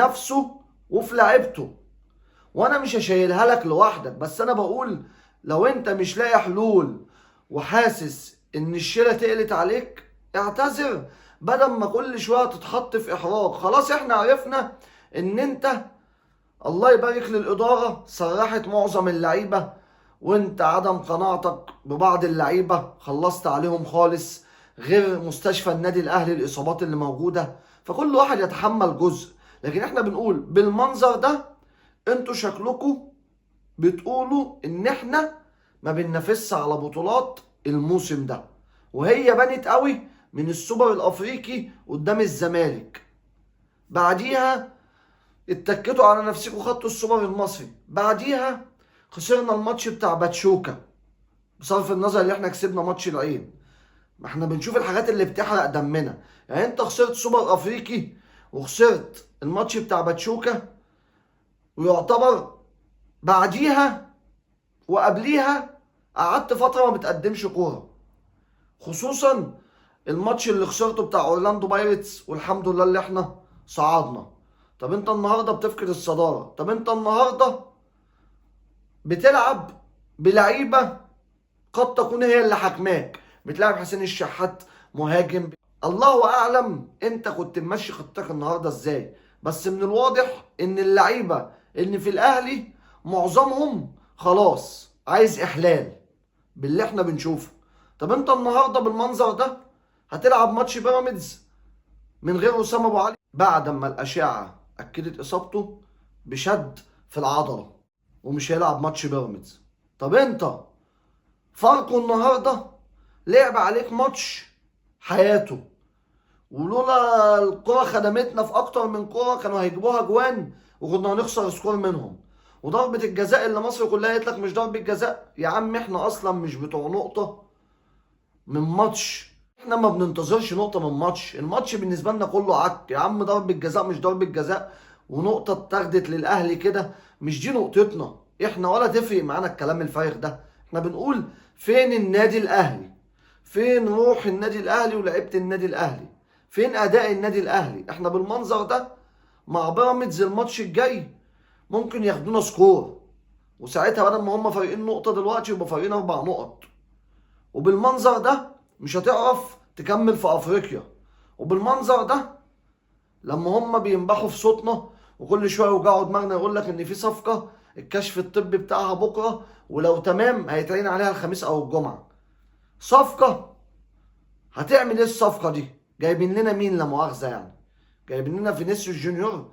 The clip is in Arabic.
نفسه وفي لعيبته. وانا مش هشيلها لك لوحدك، بس انا بقول لو انت مش لاقي حلول وحاسس ان الشيله تقلت عليك، اعتذر بدل ما كل شويه تتحط في احراج. خلاص احنا عرفنا ان انت، الله يبارك للاداره، سرحت معظم اللعيبه، وانت عدم قناعتك ببعض اللعيبه خلصت عليهم خالص، غير مستشفى النادي الاهلي الاصابات اللي موجوده، فكل واحد يتحمل جزء. لكن احنا بنقول بالمنظر ده انتوا شكلكم بتقولوا ان احنا ما بننافسش على بطولات الموسم ده، وهي بنت قوي من السوبر الافريقي قدام الزمالك. بعديها اتكتوا على نفسكم خدتوا السوبر المصري. بعديها خسرنا الماتش بتاع باتشوكا، بصرف النظر اللي احنا كسبنا ماتش العين. ما احنا بنشوف الحاجات اللي بتحرق دمنا. يعني انت خسرت سوبر افريقي وخسرت الماتش بتاع باتشوكا، ويعتبر بعديها وقبليها قعدت فتره ما بتقدمش كوره، خصوصا الماتش اللي خسرته بتاع اورلاندو بايرتس، والحمد لله اللي احنا صعدنا. طب انت النهارده بتفقد الصداره. طب انت النهارده بتلعب بلعيبه قد تكون هي اللي حكماك، بتلعب حسين الشحات مهاجم. الله اعلم انت كنت ماشي خطتك النهارده ازاي، بس من الواضح ان اللعيبه اللي في الاهلي معظمهم خلاص عايز احلال باللي احنا بنشوفه. طب انت النهارده بالمنظر ده هتلعب ماتش بيراميدز من غير اسامه ابو علي بعد ما الاشعه اكدت اصابته بشد في العضله، ومش هيلعب ماتش بيراميدز. طب انت فاركو النهارده لعب عليك ماتش حياته، ولولا الكرة خدمتنا في اكتر من كرة كانوا هيجيبوها جوان وكنا هنخسر سكور منهم. وضربة الجزاء اللي مصر كلها قالت لك مش ضربة جزاء، يا عم احنا اصلا مش بتوع نقطة من ماتش، احنا ما بننتظرش نقطة من ماتش. الماتش بالنسبة لنا كله عك. يا عم ضربة جزاء مش ضربة جزاء ونقطة اتاخدت للاهلي كده، مش دي نقطتنا احنا، ولا تفرق معانا الكلام الفارغ ده. احنا بنقول فين النادي الاهلي؟ فين روح النادي الاهلي ولعيبة النادي الاهلي؟ فين اداء النادي الاهلي؟ احنا بالمنظر ده مع بيراميدز الماتش الجاي ممكن ياخدونا سكور، وساعتها بدل ما هم فارقين نقطة دلوقتي يبقى فارقين 4 نقط. وبالمنظر ده مش هتعرف تكمل في افريقيا. وبالمنظر ده لما هم بينبحوا في صوتنا وكل شويه يوجعوا دماغنا يقول لك ان في صفقه الكشف الطبي بتاعها بكره، ولو تمام هيتعين عليها الخميس او الجمعه. صفقه هتعمل ايه الصفقه دي؟ جايبين لنا مين لا مؤاخذه يعني؟ جايبين لنا فينيسيوس جونيور